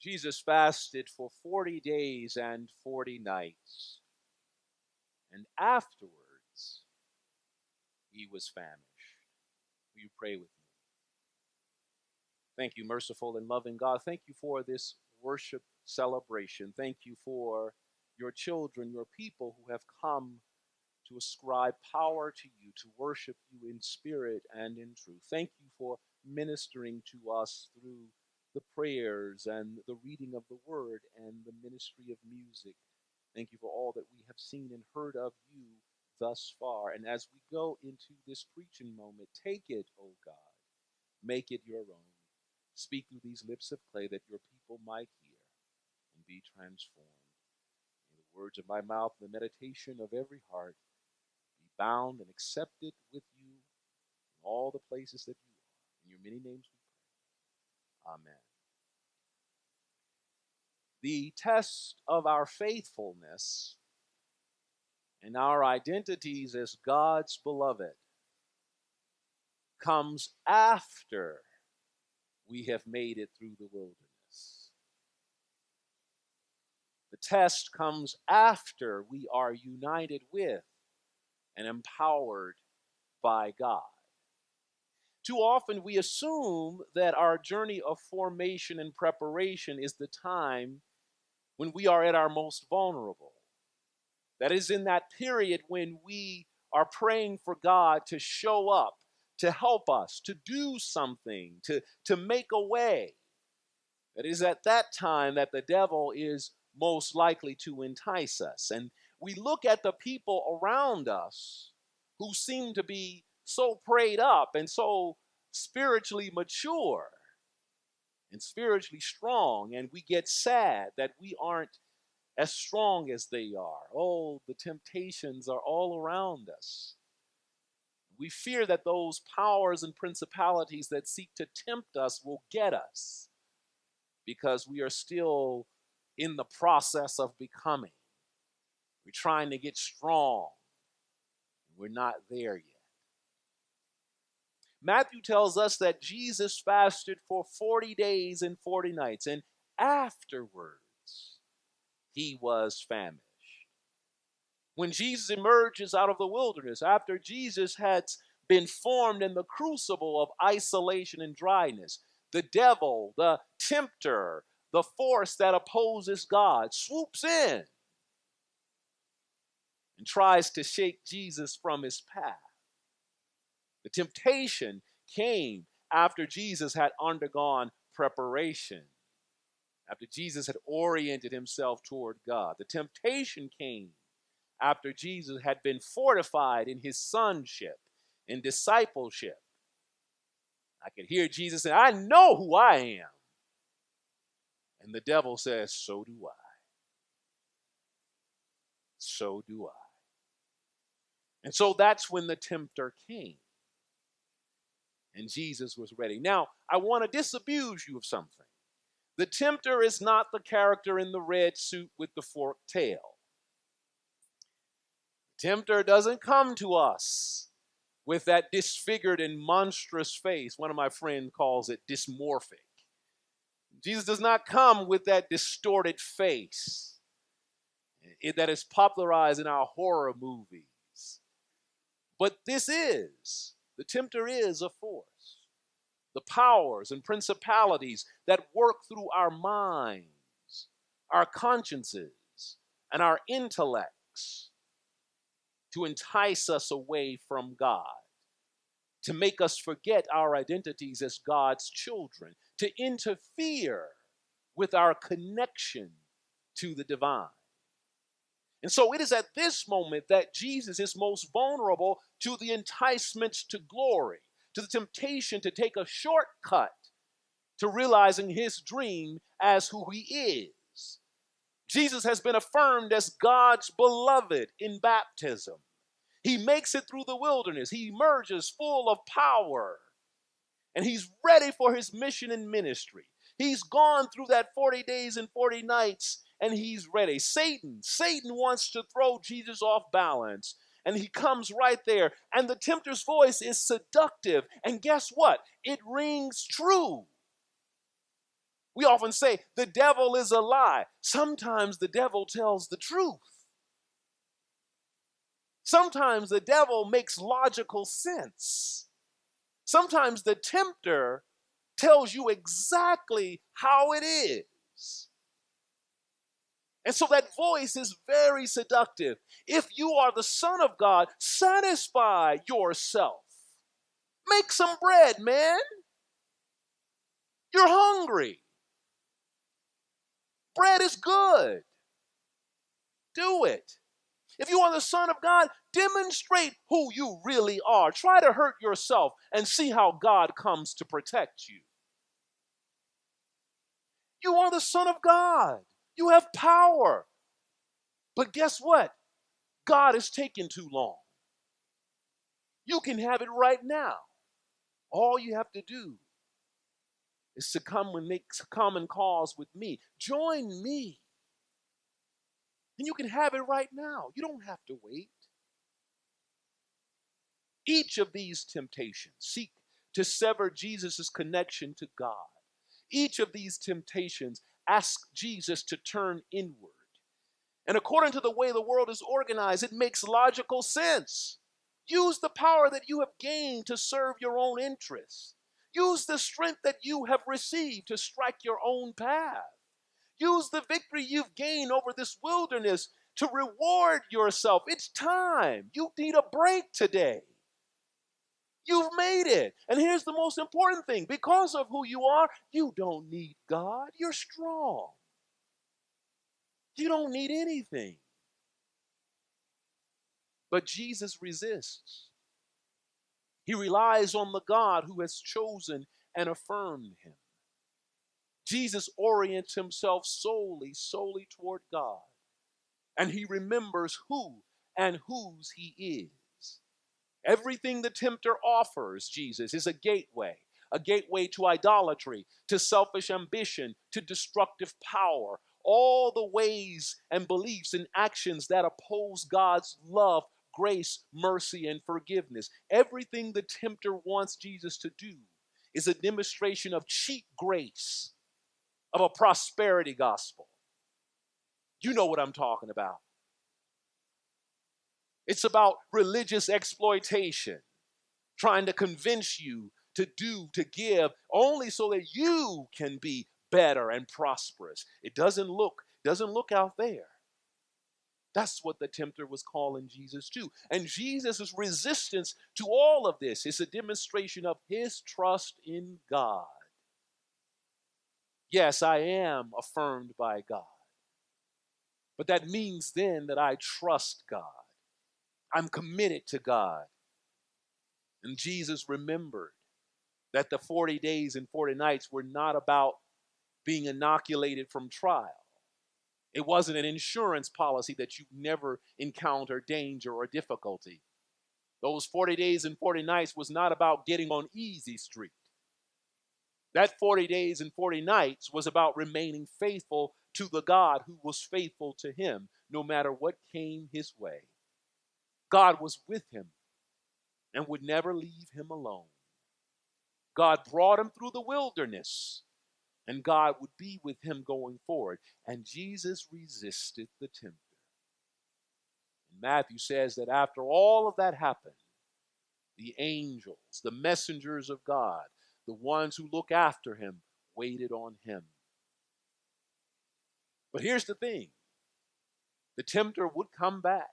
Jesus fasted for 40 days and 40 nights, and afterwards he was famished. Will you pray with me? Thank you, merciful and loving God. Thank you for this worship celebration. Thank you for your children, your people who have come to ascribe power to you, to worship you in spirit and in truth. Thank you for ministering to us through the prayers and the reading of the word and the ministry of music. Thank you for all that we have seen and heard of you thus far. And as we go into this preaching moment, take it, O God, make it your own. Speak through these lips of clay that your people might hear and be transformed. May the words of my mouth and the meditation of every heart be bound and accepted with you in all the places that you are. In your many names we pray. Amen. The test of our faithfulness and our identities as God's beloved comes after we have made it through the wilderness. The test comes after we are united with and empowered by God. Too often we assume that our journey of formation and preparation is the time when we are at our most vulnerable. That is in that period when we are praying for God to show up, to help us, to do something, to make a way. It is at that time that the devil is most likely to entice us. And we look at the people around us who seem to be so prayed up and so spiritually mature and spiritually strong, and we get sad that we aren't as strong as they are. Oh, the temptations are all around us. We fear that those powers and principalities that seek to tempt us will get us because we are still in the process of becoming. We're trying to get strong. We're not there yet. Matthew tells us that Jesus fasted for 40 days and 40 nights, and afterwards he was famished. When Jesus emerges out of the wilderness, after Jesus had been formed in the crucible of isolation and dryness, the devil, the tempter, the force that opposes God, swoops in and tries to shake Jesus from his path. The temptation came after Jesus had undergone preparation, after Jesus had oriented himself toward God. The temptation came after Jesus had been fortified in his sonship, in discipleship. I could hear Jesus say, I know who I am. And the devil says, so do I. So do I. And so that's when the tempter came. And Jesus was ready. Now, I want to disabuse you of something. The tempter is not the character in the red suit with the forked tail. Tempter doesn't come to us with that disfigured and monstrous face. One of my friends calls it dysmorphic. Jesus does not come with that distorted face that is popularized in our horror movies. But the tempter is a force. The powers and principalities that work through our minds, our consciences, and our intellects to entice us away from God, to make us forget our identities as God's children, to interfere with our connection to the divine. And so it is at this moment that Jesus is most vulnerable to the enticements to glory, to the temptation to take a shortcut to realizing his dream as who he is. Jesus has been affirmed as God's beloved in baptism. He makes it through the wilderness. He emerges full of power. And he's ready for his mission and ministry. He's gone through that 40 days and 40 nights, and he's ready. Satan wants to throw Jesus off balance. And he comes right there. And the tempter's voice is seductive. And guess what? It rings true. We often say the devil is a lie. Sometimes the devil tells the truth. Sometimes the devil makes logical sense. Sometimes the tempter tells you exactly how it is. And so that voice is very seductive. If you are the Son of God, satisfy yourself. Make some bread, man. You're hungry. Bread is good. Do it. If you are the Son of God, demonstrate who you really are. Try to hurt yourself and see how God comes to protect you. You are the Son of God. You have power. But guess what? God is taking too long. You can have it right now. All you have to do is to come and make common cause with me. Join me. And you can have it right now. You don't have to wait. Each of these temptations seek to sever Jesus' connection to God. Each of these temptations ask Jesus to turn inward. And according to the way the world is organized, it makes logical sense. Use the power that you have gained to serve your own interests. Use the strength that you have received to strike your own path. Use the victory you've gained over this wilderness to reward yourself. It's time. You need a break today. You've made it. And here's the most important thing. Because of who you are, you don't need God. You're strong. You don't need anything. But Jesus resists. He relies on the God who has chosen and affirmed him. Jesus orients himself solely toward God. And he remembers who and whose he is. Everything the tempter offers, Jesus, is a gateway to idolatry, to selfish ambition, to destructive power. All the ways and beliefs and actions that oppose God's love, grace, mercy, and forgiveness. Everything the tempter wants Jesus to do is a demonstration of cheap grace, of a prosperity gospel. You know what I'm talking about. It's about religious exploitation, trying to convince you to give, only so that you can be better and prosperous. It doesn't look out there. That's what the tempter was calling Jesus to. And Jesus' resistance to all of this is a demonstration of his trust in God. Yes, I am affirmed by God. But that means then that I trust God. I'm committed to God. And Jesus remembered that the 40 days and 40 nights were not about being inoculated from trial. It wasn't an insurance policy that you never encounter danger or difficulty. Those 40 days and 40 nights was not about getting on easy street. That 40 days and 40 nights was about remaining faithful to the God who was faithful to him, no matter what came his way. God was with him and would never leave him alone. God brought him through the wilderness, and God would be with him going forward. And Jesus resisted the tempter. And Matthew says that after all of that happened, the angels, the messengers of God, the ones who look after him, waited on him. But here's the thing. The tempter would come back.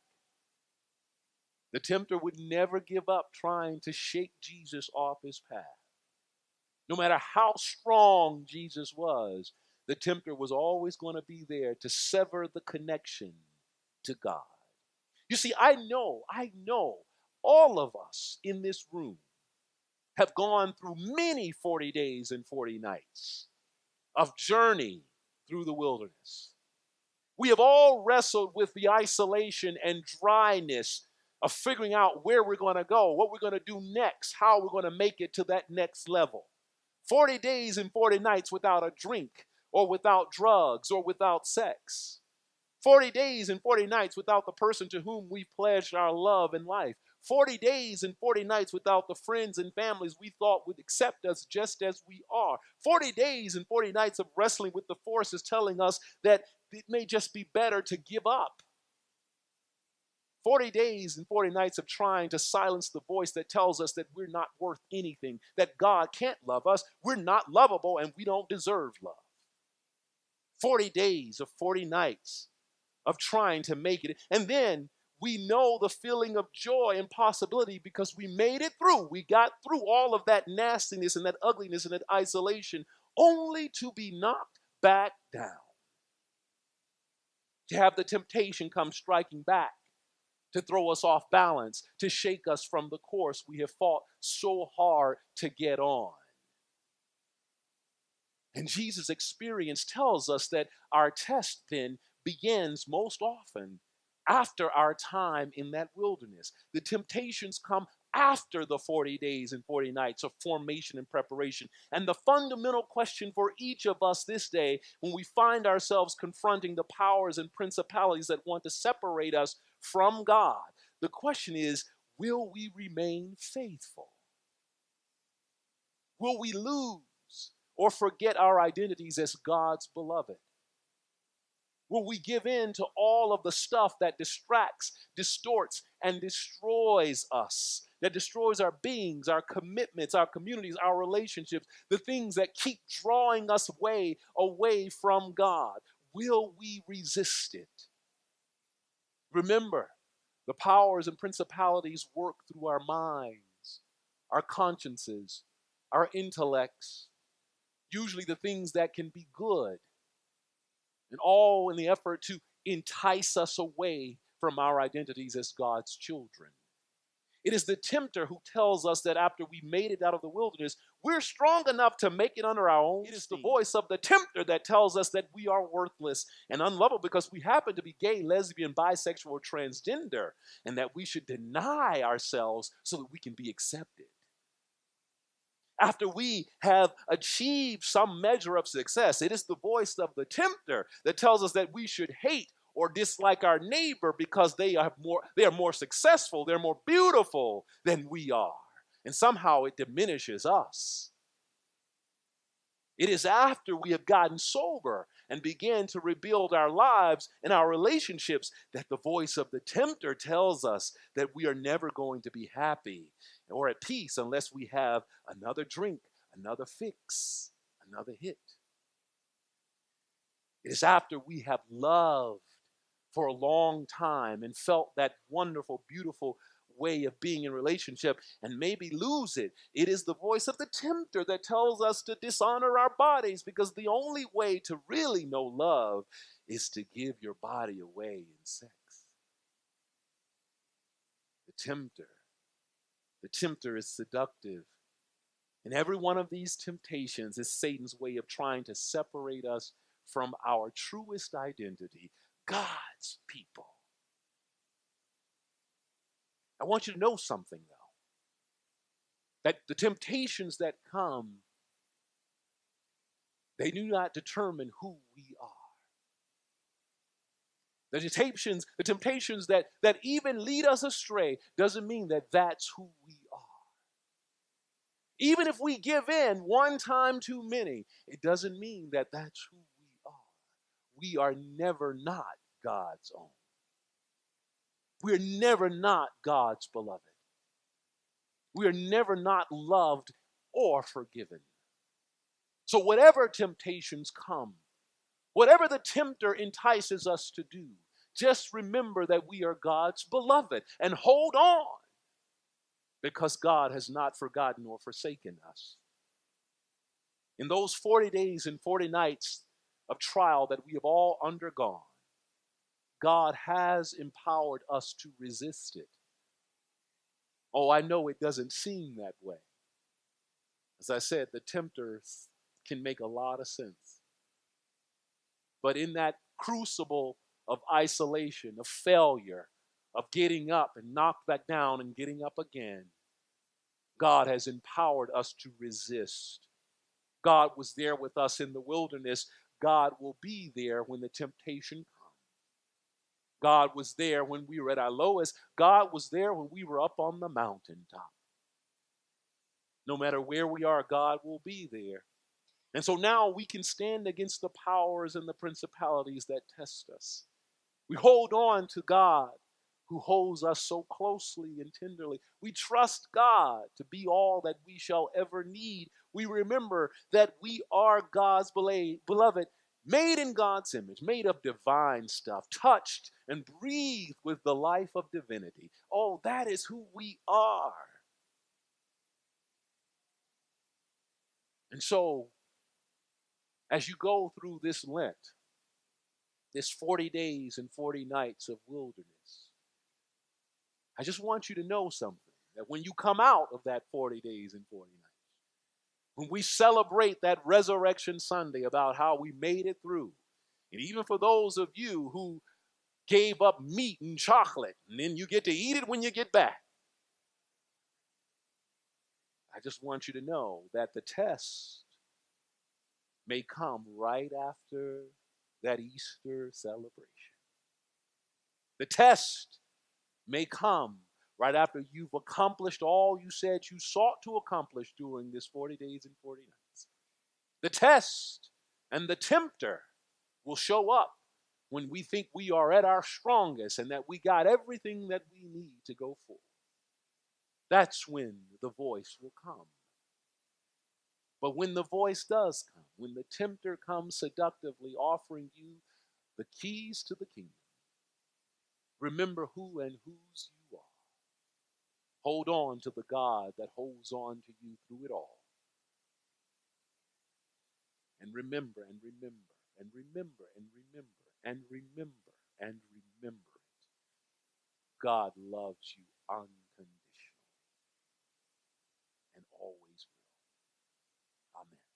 The tempter would never give up trying to shake Jesus off his path. No matter how strong Jesus was, the tempter was always going to be there to sever the connection to God. You see, I know all of us in this room have gone through many 40 days and 40 nights of journey through the wilderness. We have all wrestled with the isolation and dryness of figuring out where we're going to go, what we're going to do next, how we're going to make it to that next level. 40 days and 40 nights without a drink or without drugs or without sex. 40 days and 40 nights without the person to whom we pledged our love and life. 40 days and 40 nights without the friends and families we thought would accept us just as we are. 40 days and 40 nights of wrestling with the forces telling us that it may just be better to give up. 40 days and 40 nights of trying to silence the voice that tells us that we're not worth anything, that God can't love us, we're not lovable, and we don't deserve love. 40 days of 40 nights of trying to make it. And then we know the feeling of joy and possibility because we made it through. We got through all of that nastiness and that ugliness and that isolation only to be knocked back down. To have the temptation come striking back, to throw us off balance, to shake us from the course we have fought so hard to get on. And Jesus' experience tells us that our test then begins most often after our time in that wilderness. The temptations come after the 40 days and 40 nights of formation and preparation. And the fundamental question for each of us this day, when we find ourselves confronting the powers and principalities that want to separate us from God, the question is, will we remain faithful? Will we lose or forget our identities as God's beloved? Will we give in to all of the stuff that distracts, distorts, and destroys us, that destroys our beings, our commitments, our communities, our relationships, the things that keep drawing us away from God? Will we resist it? Remember, the powers and principalities work through our minds, our consciences, our intellects, usually the things that can be good, and all in the effort to entice us away from our identities as God's children. It is the tempter who tells us that after we made it out of the wilderness, we're strong enough to make it under our own. It is the voice of the tempter that tells us that we are worthless and unlovable because we happen to be gay, lesbian, bisexual, or transgender, and that we should deny ourselves so that we can be accepted. After we have achieved some measure of success, it is the voice of the tempter that tells us that we should hate or dislike our neighbor because they are more successful, they're more beautiful than we are. And somehow it diminishes us. It is after we have gotten sober and began to rebuild our lives and our relationships that the voice of the tempter tells us that we are never going to be happy or at peace unless we have another drink, another fix, another hit. It is after we have loved for a long time and felt that wonderful, beautiful way of being in relationship and maybe lose it. It is the voice of the tempter that tells us to dishonor our bodies because the only way to really know love is to give your body away in sex. The tempter is seductive. And every one of these temptations is Satan's way of trying to separate us from our truest identity, God's people. I want you to know something, though, that the temptations that come, they do not determine who we are. The temptations that even lead us astray doesn't mean that that's who we are. Even if we give in one time too many, it doesn't mean that that's who we are. We are never not God's own. We're never not God's beloved. We are never not loved or forgiven. So whatever temptations come, whatever the tempter entices us to do, just remember that we are God's beloved and hold on because God has not forgotten or forsaken us. In those 40 days and 40 nights of trial that we have all undergone, God has empowered us to resist it. Oh, I know it doesn't seem that way. As I said, the tempters can make a lot of sense. But in that crucible of isolation, of failure, of getting up and knocked back down and getting up again, God has empowered us to resist. God was there with us in the wilderness. God will be there when the temptation comes. God was there when we were at our lowest. God was there when we were up on the mountaintop. No matter where we are, God will be there. And so now we can stand against the powers and the principalities that test us. We hold on to God who holds us so closely and tenderly. We trust God to be all that we shall ever need. We remember that we are God's beloved, made in God's image, made of divine stuff, touched and breathed with the life of divinity. Oh, that is who we are. And so, as you go through this Lent, this 40 days and 40 nights of wilderness, I just want you to know something, that when you come out of that 40 days and 40 nights, when we celebrate that Resurrection Sunday about how we made it through, and even for those of you who gave up meat and chocolate, and then you get to eat it when you get back, I just want you to know that the test may come right after that Easter celebration. The test may come right after you've accomplished all you said you sought to accomplish during this 40 days and 40 nights. The test and the tempter will show up when we think we are at our strongest and that we got everything that we need to go forward. That's when the voice will come. But when the voice does come, when the tempter comes seductively offering you the keys to the kingdom, remember who and whose you are. Hold on to the God that holds on to you through it all. And remember and remember and remember and remember and remember and remember it. God loves you unconditionally and always will. Amen.